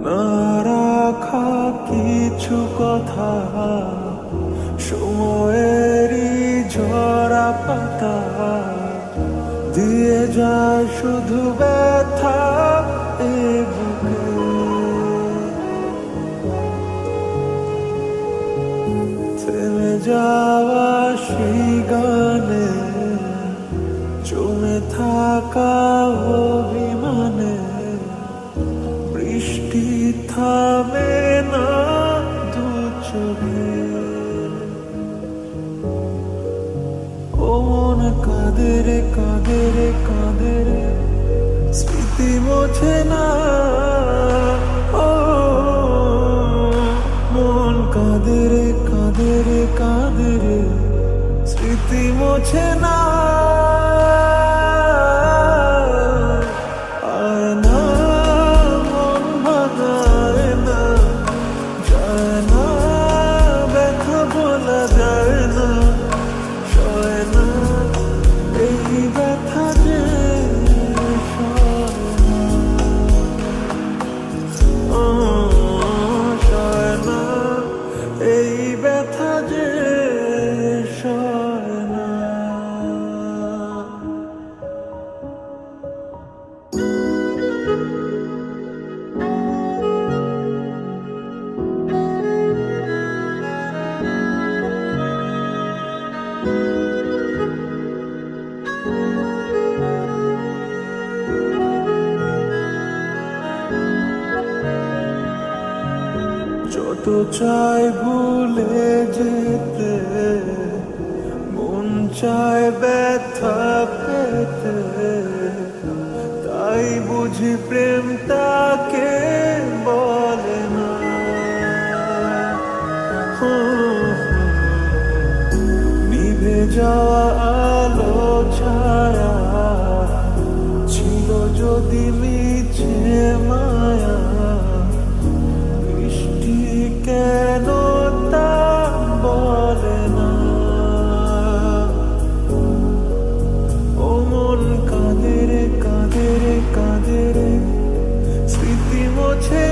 না রাখা কিছু কথা, সময়েরই ঝরা পাতা দিয়ে যায় শুধু ব্যথা এ বুকে। থেমে যাওয়া সেই গানে, জমে থাকা অভিমানে, বৃষ্টি থামে না দু চোখে। ও মন কাঁদে রে কাঁদে রে কাঁদে রে, স্মৃতি মোছে না। ও মন কাঁদে রে কাঁদে রে কাঁদে রে, স্মৃতি মোছে না। আয় না মন ভাঙায় না, যায় না ব্যথা বলা যায় না, সয় না এই ব্যথা যে সয় না। ও সয় না এই ব্যথা যে সয় না। যত চাই ভুলে যেতে, মন চায় ব্যথা পেতে, তাই বুঝি প্রেম তাকে বলে না। নিভে যাওয়া আলো ছায়া ছিল যদি মিছে মায়া, কেন তা বলে না। ও মন কাঁদে রে কাঁদে রে কাঁদে রে, স্মৃতি মোছে